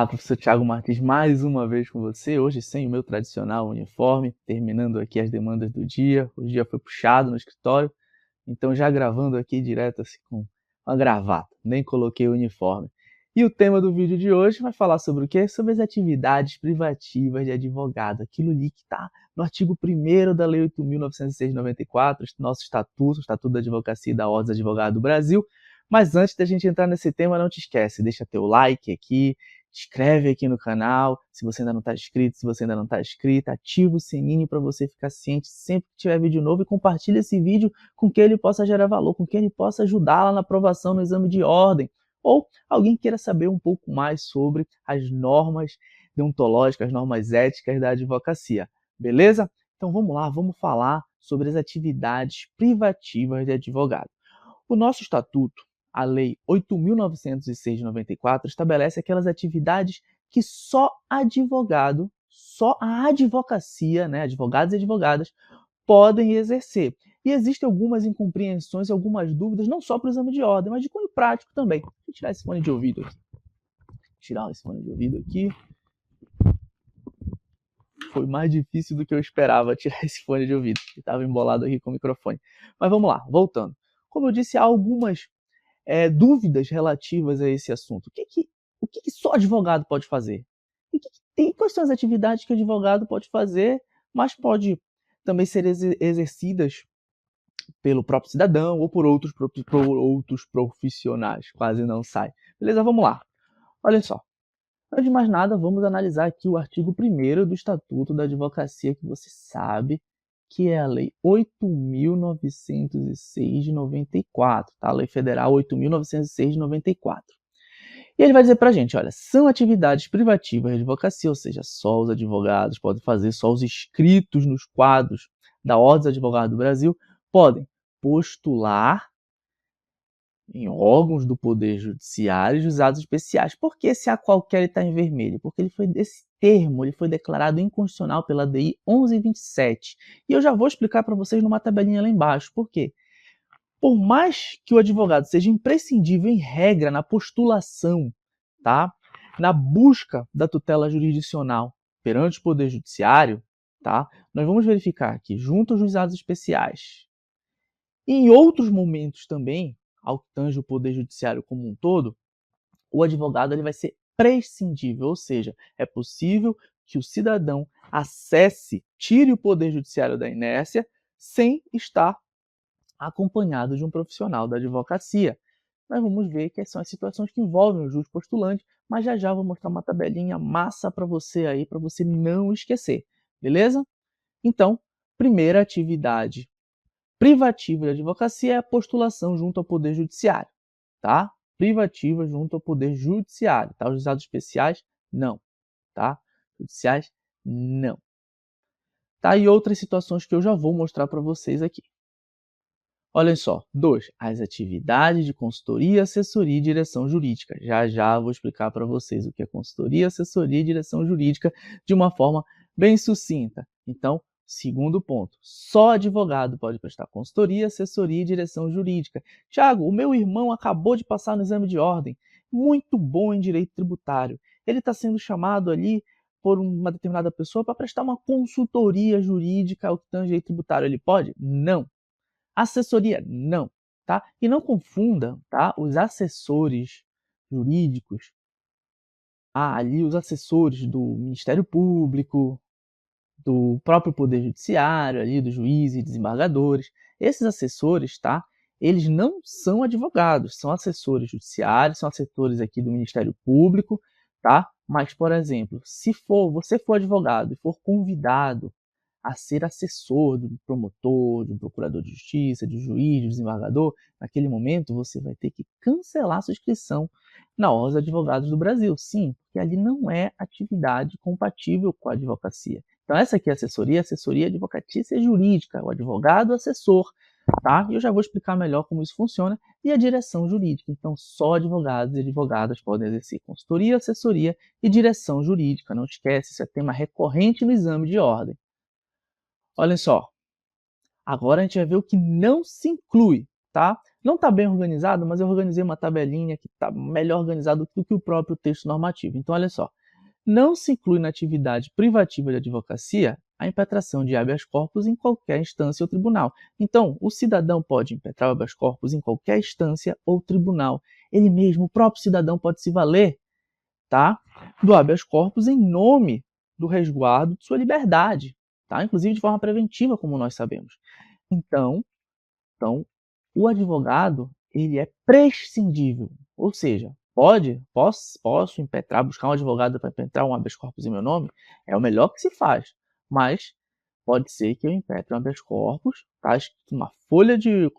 Olá, professor Thiago Martins, mais uma vez com você, hoje sem o meu tradicional uniforme, terminando aqui as demandas do dia. O dia foi puxado no escritório, então já gravando aqui direto assim com uma gravata, nem coloquei o uniforme. E o tema do vídeo de hoje vai falar sobre o quê? Sobre as atividades privativas de advogado, aquilo ali que está no artigo 1º da Lei 8.906 de 94, nosso estatuto, o Estatuto da Advocacia e da Ordem dos Advogados do Brasil. Mas antes da gente entrar nesse tema, não te esquece, deixa teu like aqui, se inscreve aqui no canal, se você ainda não está inscrito, se você ainda não está inscrita, ativa o sininho para você ficar ciente sempre que tiver vídeo novo e compartilha esse vídeo com quem ele possa gerar valor, com quem ele possa ajudar lá na aprovação no exame de ordem, ou alguém queira saber um pouco mais sobre as normas deontológicas, as normas éticas da advocacia, beleza? Então vamos lá, vamos falar sobre as atividades privativas de advogado. O nosso estatuto, a Lei 8.906 de 94, estabelece aquelas atividades que só advogado, só a advocacia, né, advogados e advogadas, podem exercer. E existem algumas incompreensões, algumas dúvidas, não só para o exame de ordem, mas de cunho prático também. Deixa eu tirar esse fone de ouvido aqui. Tirar esse fone de ouvido aqui. Foi mais difícil do que eu esperava tirar esse fone de ouvido. Estava embolado aqui com o microfone. Mas vamos lá, voltando. Como eu disse, há algumas dúvidas relativas a esse assunto. O que só advogado pode fazer? Quais são as atividades que o advogado pode fazer, mas pode também ser exercidas pelo próprio cidadão ou por outros profissionais? Quase não sai. Beleza? Vamos lá. Olha só. Antes de mais nada, vamos analisar aqui o artigo 1º do Estatuto da Advocacia, que você sabe que é a Lei 8.906 de 94, tá? A Lei Federal 8.906 de 94. E ele vai dizer pra gente, olha, são atividades privativas de advocacia, ou seja, só os advogados podem fazer, só os inscritos nos quadros da Ordem dos Advogados do Brasil podem postular em órgãos do Poder Judiciário e juizados especiais. Por que esse a qualquer está em vermelho? Porque esse termo foi declarado inconstitucional pela DI 1127. E eu já vou explicar para vocês numa tabelinha lá embaixo. Por quê? Por mais que o advogado seja imprescindível em regra na postulação, tá? Na busca da tutela jurisdicional perante o Poder Judiciário, tá? Nós vamos verificar que junto aos juizados especiais e em outros momentos também, ao que tange o Poder Judiciário como um todo, o advogado ele vai ser prescindível, ou seja, é possível que o cidadão acesse, tire o Poder Judiciário da inércia sem estar acompanhado de um profissional da advocacia. Nós vamos ver que são as situações que envolvem o juiz postulante, mas já vou mostrar uma tabelinha massa para você aí, para você não esquecer, beleza? Então, primeira atividade privativa de advocacia é a postulação junto ao Poder Judiciário, tá? Privativa junto ao Poder Judiciário, tá? Os juizados especiais, não, tá? Judiciais, não. Tá? E outras situações que eu já vou mostrar para vocês aqui. Olhem só. 2. As atividades de consultoria, assessoria e direção jurídica. Já vou explicar para vocês o que é consultoria, assessoria e direção jurídica de uma forma bem sucinta. Então, segundo ponto, só advogado pode prestar consultoria, assessoria e direção jurídica. Tiago, o meu irmão acabou de passar no exame de ordem, muito bom em direito tributário. Ele está sendo chamado ali por uma determinada pessoa para prestar uma consultoria jurídica ao que tange direito tributário. Ele pode? Não. Assessoria? Não. Tá? E não confunda, tá? Os assessores jurídicos, ali os assessores do Ministério Público, do próprio Poder Judiciário, ali, dos juízes e desembargadores. Esses assessores, tá? Eles não são advogados, são assessores judiciários, são assessores aqui do Ministério Público, tá? Mas, por exemplo, se você for advogado e for convidado a ser assessor do promotor, do procurador de justiça, de juiz, do desembargador, naquele momento você vai ter que cancelar sua inscrição na Ordem dos Advogados do Brasil. Sim, porque ali não é atividade compatível com a advocacia. Então essa aqui é assessoria advocatícia jurídica, o advogado assessor, tá? E eu já vou explicar melhor como isso funciona. E a direção jurídica, então só advogados e advogadas podem exercer consultoria, assessoria e direção jurídica. Não esquece, isso é tema recorrente no exame de ordem. Olhem só, agora a gente vai ver o que não se inclui, tá? Não está bem organizado, mas eu organizei uma tabelinha que está melhor organizado do que o próprio texto normativo. Então, olha só. Não se inclui na atividade privativa de advocacia a impetração de habeas corpus em qualquer instância ou tribunal. Então, o cidadão pode impetrar o habeas corpus em qualquer instância ou tribunal. Ele mesmo, o próprio cidadão, pode se valer, tá, do habeas corpus em nome do resguardo de sua liberdade, tá? Inclusive de forma preventiva, como nós sabemos. Então, o advogado, ele é prescindível, ou seja, posso impetrar, buscar um advogado para impetrar um habeas corpus em meu nome, é o melhor que se faz, mas pode ser que eu impetre um habeas corpus, tá escrito numa folha de,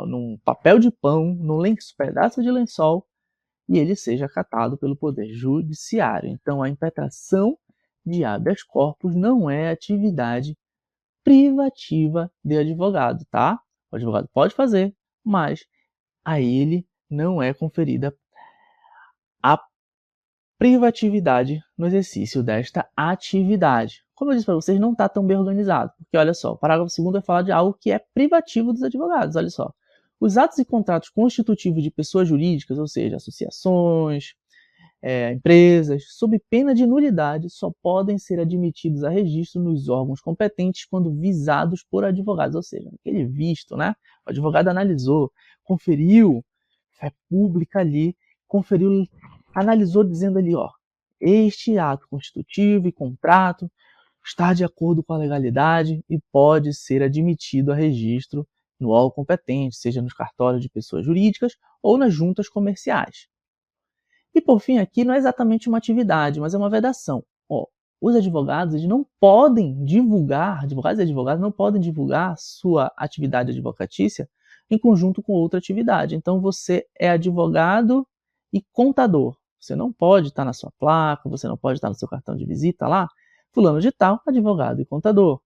num papel de pão, num pedaço de lençol, e ele seja acatado pelo Poder Judiciário. Então, a impetração de habeas corpus não é atividade privativa de advogado, tá? O advogado pode fazer, mas a ele não é conferida a privatividade no exercício desta atividade. Como eu disse para vocês, não está tão bem organizado, porque olha só, o parágrafo 2º vai falar de algo que é privativo dos advogados, olha só. Os atos e contratos constitutivos de pessoas jurídicas, ou seja, associações, empresas, sob pena de nulidade, só podem ser admitidos a registro nos órgãos competentes quando visados por advogados, ou seja, aquele visto, né? O advogado analisou, conferiu fé pública ali, conferiu, analisou dizendo ali, ó, este ato constitutivo e contrato está de acordo com a legalidade e pode ser admitido a registro no órgão competente, seja nos cartórios de pessoas jurídicas ou nas juntas comerciais. E por fim, aqui não é exatamente uma atividade, mas é uma vedação. Ó, os advogados eles não podem divulgar, advogados e advogadas não podem divulgar sua atividade advocatícia em conjunto com outra atividade. Então você é advogado e contador. Você não pode estar na sua placa, você não pode estar no seu cartão de visita lá, fulano de tal, advogado e contador.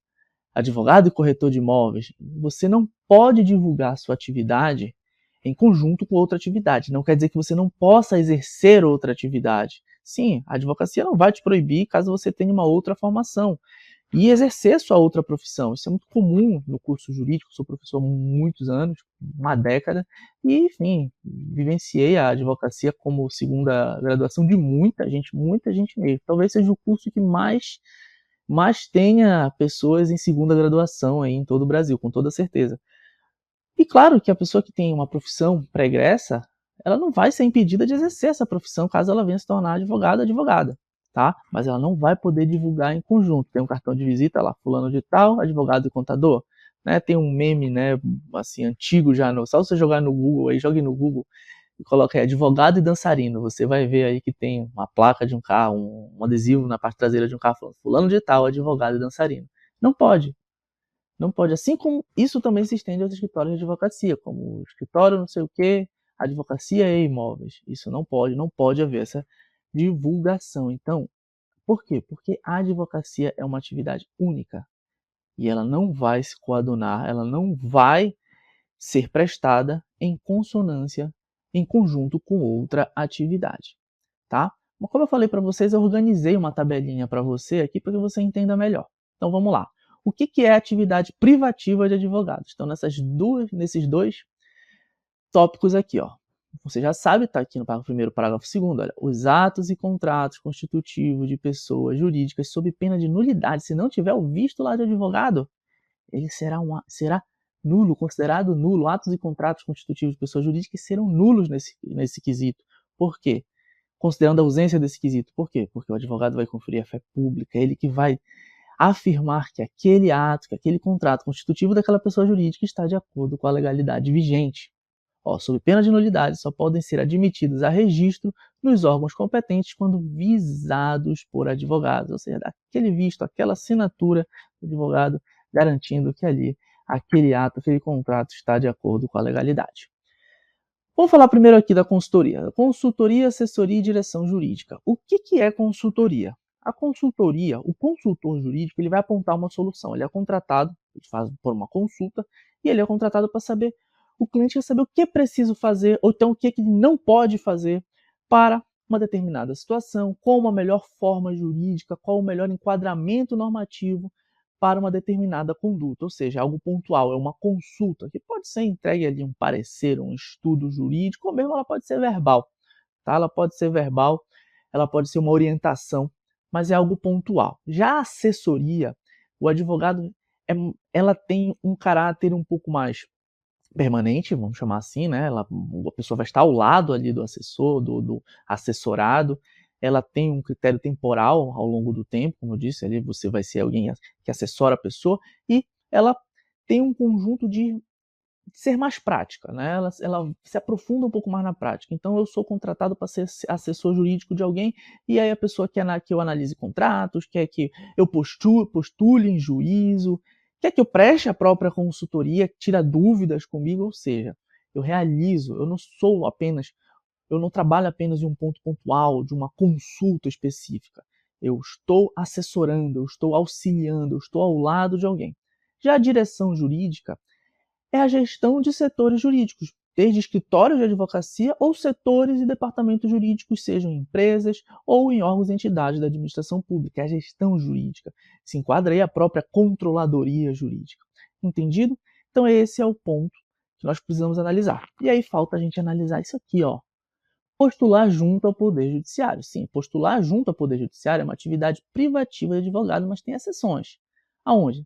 Advogado e corretor de imóveis, você não pode divulgar sua atividade em conjunto com outra atividade. Não quer dizer que você não possa exercer outra atividade. Sim, a advocacia não vai te proibir caso você tenha uma outra formação e exercer sua outra profissão. Isso é muito comum no curso jurídico, sou professor há muitos anos, uma década, e, enfim, vivenciei a advocacia como segunda graduação de muita gente mesmo. Talvez seja o curso que mais tenha pessoas em segunda graduação aí em todo o Brasil, com toda certeza. E claro que a pessoa que tem uma profissão pregressa, ela não vai ser impedida de exercer essa profissão caso ela venha se tornar advogado ou advogada, tá? Mas ela não vai poder divulgar em conjunto. Tem um cartão de visita lá, fulano de tal, advogado e contador. Né? Tem um meme, né, assim, antigo já, só você jogar no Google, aí jogue no Google e coloque aí, advogado e dançarino. Você vai ver aí que tem uma placa de um carro, um adesivo na parte traseira de um carro falando fulano de tal, advogado e dançarino. Não pode. Não pode. Assim como isso também se estende aos escritórios de advocacia, como o escritório não sei o que, advocacia e imóveis. Isso não pode haver essa divulgação. Então, por quê? Porque a advocacia é uma atividade única e ela não vai se coadunar, ela não vai ser prestada em consonância, em conjunto com outra atividade, tá? Mas como eu falei para vocês, eu organizei uma tabelinha para você aqui para que você entenda melhor. Então vamos lá. O que é atividade privativa de advogados? Então, nesses dois tópicos aqui, ó. Você já sabe, está aqui no parágrafo 1º, parágrafo 2º, olha, os atos e contratos constitutivos de pessoas jurídicas sob pena de nulidade, se não tiver o visto lá de advogado, ele será nulo, considerado nulo. Atos e contratos constitutivos de pessoas jurídicas serão nulos nesse quesito. Por quê? Considerando a ausência desse quesito. Por quê? Porque o advogado vai conferir a fé pública, ele que vai afirmar que aquele ato, que aquele contrato constitutivo daquela pessoa jurídica está de acordo com a legalidade vigente. Ó, sob pena de nulidade, só podem ser admitidos a registro nos órgãos competentes quando visados por advogados, ou seja, aquele visto, aquela assinatura do advogado garantindo que ali aquele ato, aquele contrato está de acordo com a legalidade. Vamos falar primeiro aqui da consultoria. Consultoria, assessoria e direção jurídica. O que é consultoria? A consultoria, o consultor jurídico, ele vai apontar uma solução. Ele é contratado, ele faz por uma consulta, e ele é contratado para saber, o cliente quer saber o que é preciso fazer, ou então o que ele não pode fazer para uma determinada situação, qual a melhor forma jurídica, qual o melhor enquadramento normativo para uma determinada conduta, ou seja, algo pontual, é uma consulta, que pode ser entregue ali um parecer, um estudo jurídico, ou mesmo ela pode ser verbal, tá? Ela pode ser verbal, ela pode ser uma orientação, mas é algo pontual. Já a assessoria, o advogado, ela tem um caráter um pouco mais permanente, vamos chamar assim, né? A pessoa vai estar ao lado ali do assessor, do assessorado, ela tem um critério temporal ao longo do tempo, como eu disse, ali você vai ser alguém que assessora a pessoa, e ela tem um conjunto de ser mais prática, né? Ela se aprofunda um pouco mais na prática. Então, eu sou contratado para ser assessor jurídico de alguém, e aí a pessoa quer que eu analise contratos, quer que eu postule em juízo, quer que eu preste a própria consultoria, tira dúvidas comigo, ou seja, eu realizo, eu não trabalho apenas em um ponto pontual, de uma consulta específica. Eu estou assessorando, eu estou auxiliando, eu estou ao lado de alguém. Já a direção jurídica é a gestão de setores jurídicos, desde escritórios de advocacia ou setores e departamentos jurídicos, sejam em empresas ou em órgãos e entidades da administração pública. É a gestão jurídica. Se enquadra aí a própria controladoria jurídica. Entendido? Então esse é o ponto que nós precisamos analisar. E aí falta a gente analisar isso aqui, ó. Postular junto ao Poder Judiciário. Sim, postular junto ao Poder Judiciário é uma atividade privativa de advogado, mas tem exceções. Aonde?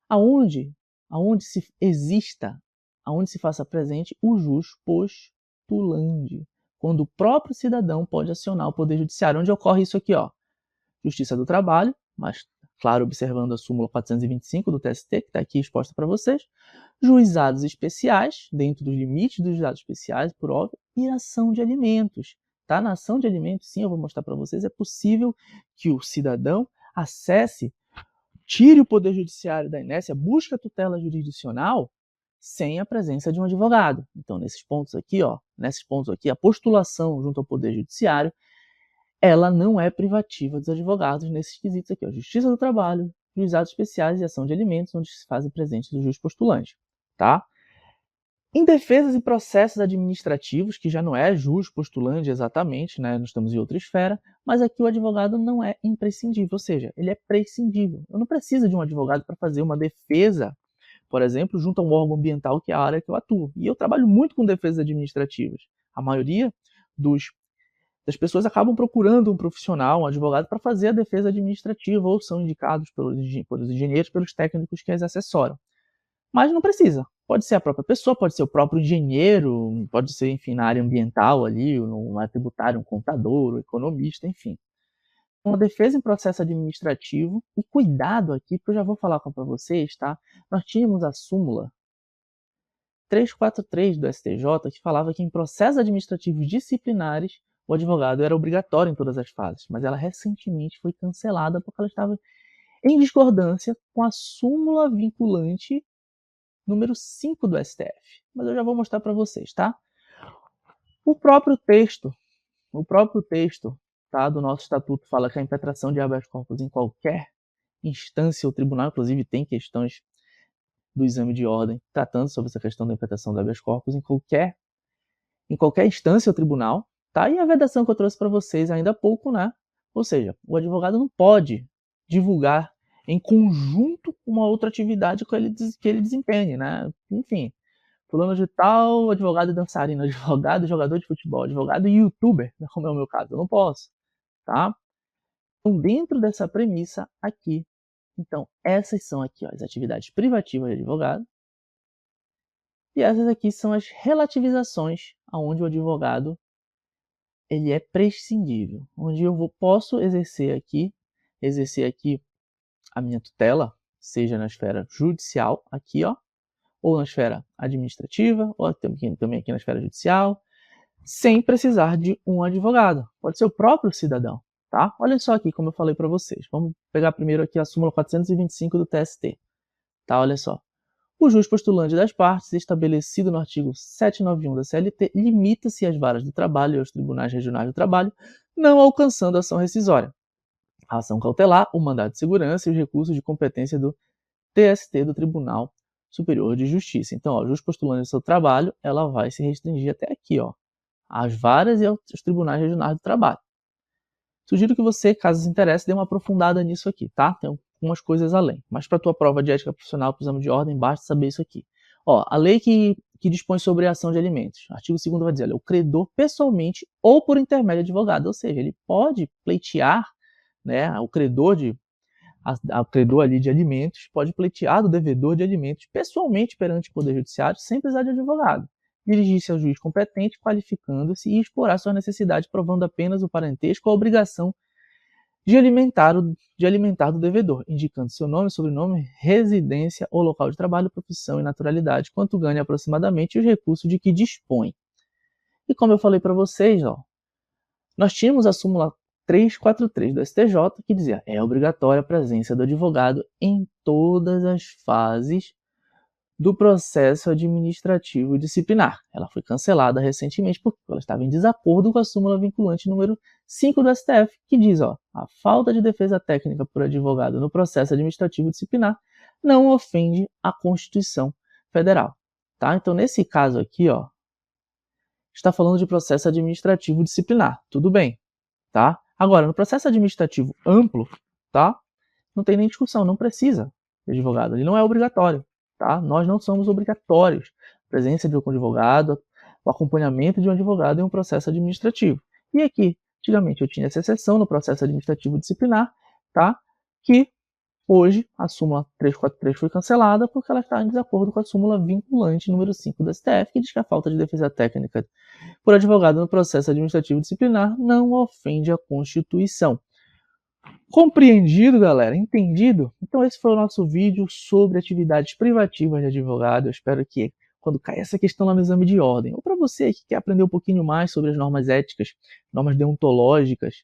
Aonde aonde se faça presente o jus postulandi, quando o próprio cidadão pode acionar o Poder Judiciário. Onde ocorre isso aqui, ó? Justiça do Trabalho, mas, claro, observando a súmula 425 do TST, que está aqui exposta para vocês, juizados especiais, dentro dos limites dos juizados especiais, por óbvio, e ação de alimentos. Tá? Na ação de alimentos, sim, eu vou mostrar para vocês, é possível que o cidadão tire o Poder Judiciário da inércia, busque a tutela jurisdicional sem a presença de um advogado. Então, nesses pontos aqui, a postulação junto ao Poder Judiciário, ela não é privativa dos advogados nesses quesitos aqui, ó, Justiça do Trabalho, Juizados Especiais e Ação de Alimentos, onde se fazem presentes o juiz postulante, tá? Em defesas e processos administrativos, que já não é jus postulante exatamente, né? Nós estamos em outra esfera, mas aqui o advogado não é imprescindível, ou seja, ele é prescindível. Eu não preciso de um advogado para fazer uma defesa, por exemplo, junto a um órgão ambiental, que é a área que eu atuo. E eu trabalho muito com defesas administrativas. A maioria das pessoas acabam procurando um profissional, um advogado, para fazer a defesa administrativa, ou são indicados pelos engenheiros, pelos técnicos que as assessoram. Mas não precisa. Pode ser a própria pessoa, pode ser o próprio engenheiro, pode ser, enfim, na área ambiental ali, um tributário, um contador, um economista, enfim. Uma defesa em processo administrativo, e cuidado aqui, porque eu já vou falar para vocês, tá? Nós tínhamos a súmula 343 do STJ, que falava que em processos administrativos disciplinares, o advogado era obrigatório em todas as fases, mas ela recentemente foi cancelada porque ela estava em discordância com a súmula vinculante número 5 do STF. Mas eu já vou mostrar para vocês, tá? O próprio texto, tá, do nosso estatuto fala que a impetração de habeas corpus em qualquer instância ou tribunal, inclusive tem questões do exame de ordem tratando sobre essa questão da impetração do habeas corpus em qualquer instância ou tribunal, tá? E a vedação que eu trouxe para vocês ainda há pouco, né? Ou seja, o advogado não pode divulgar em conjunto com uma outra atividade que ele desempenhe, né? Enfim, fulano de tal, advogado dançarino, advogado jogador de futebol, advogado youtuber, como é o meu caso, eu não posso, tá? Então, dentro dessa premissa aqui, então, essas são aqui, ó, as atividades privativas de advogado, e essas aqui são as relativizações, aonde o advogado ele é prescindível, onde eu posso exercer aqui a minha tutela, seja na esfera judicial, aqui, ó, ou na esfera administrativa, ou também aqui na esfera judicial, sem precisar de um advogado. Pode ser o próprio cidadão, tá? Olha só aqui como eu falei para vocês. Vamos pegar primeiro aqui a súmula 425 do TST, tá? Olha só. O juiz postulante das partes, estabelecido no artigo 791 da CLT, limita-se às varas do trabalho e aos tribunais regionais do trabalho, não alcançando a ação rescisória, a ação cautelar, o mandado de segurança e os recursos de competência do TST, do Tribunal Superior de Justiça. Então, ó, o juiz postulante do seu trabalho, ela vai se restringir até aqui, ó, às varas e aos tribunais regionais do trabalho. Sugiro que você, caso se interesse, dê uma aprofundada nisso aqui, tá? Tem umas coisas além. Mas para a tua prova de ética profissional, para o exame de ordem, basta saber isso aqui. Ó, a lei que dispõe sobre a ação de alimentos. Artigo 2º vai dizer, olha, o credor pessoalmente ou por intermédio de advogado, ou seja, ele pode pleitear, né, o credor ali de alimentos pode pleitear do devedor de alimentos pessoalmente perante o Poder Judiciário sem precisar de advogado. Dirigir-se ao juiz competente, qualificando-se e explorar sua necessidade, provando apenas o parentesco ou a obrigação de alimentar do devedor, indicando seu nome, sobrenome, residência ou local de trabalho, profissão e naturalidade, quanto ganha aproximadamente e os recursos de que dispõe. E como eu falei para vocês, ó, nós tínhamos a súmula 343 do STJ que dizia é obrigatória a presença do advogado em todas as fases do processo administrativo disciplinar. Ela foi cancelada recentemente porque ela estava em desacordo com a súmula vinculante número 5 do STF, que diz, ó, a falta de defesa técnica por advogado no processo administrativo disciplinar não ofende a Constituição Federal. Tá? Então, nesse caso aqui, ó, está falando de processo administrativo disciplinar. Tudo bem, tá? Agora, no processo administrativo amplo, tá? Não tem nem discussão, não precisa de advogado. Ele não é obrigatório. Tá? Nós não somos obrigatórios a presença de um advogado, o acompanhamento de um advogado em um processo administrativo. E aqui, antigamente eu tinha essa exceção no processo administrativo disciplinar, tá? Que hoje a súmula 343 foi cancelada porque ela está em desacordo com a súmula vinculante número 5 do STF, que diz que a falta de defesa técnica por advogado no processo administrativo disciplinar não ofende a Constituição. Compreendido, galera? Entendido? Então esse foi o nosso vídeo sobre atividades privativas de advogado. Eu espero que quando cair essa questão lá no exame de ordem, ou para você que quer aprender um pouquinho mais sobre as normas éticas, normas deontológicas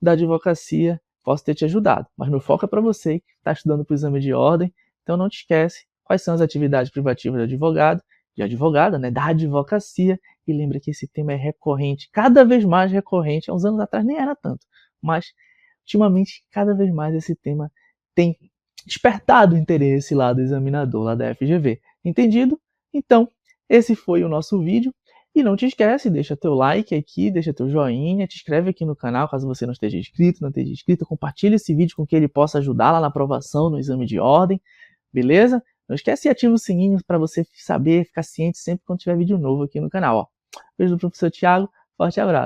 da advocacia, posso ter te ajudado. Mas meu foco é para você que está estudando para o exame de ordem, então não te esquece quais são as atividades privativas de advogado, de advogada, né, da advocacia, e lembra que esse tema é recorrente, cada vez mais recorrente. Há uns anos atrás nem era tanto, mas ultimamente, cada vez mais esse tema tem despertado o interesse lá do examinador, lá da FGV. Entendido? Então, esse foi o nosso vídeo. E não te esquece, deixa teu like aqui, deixa teu joinha, te inscreve aqui no canal caso você não esteja inscrito, compartilha esse vídeo com quem ele possa ajudar lá na aprovação, no exame de ordem, beleza? Não esquece e ativa o sininho para você saber, ficar ciente sempre quando tiver vídeo novo aqui no canal. Ó. Beijo do professor Thiago, forte abraço.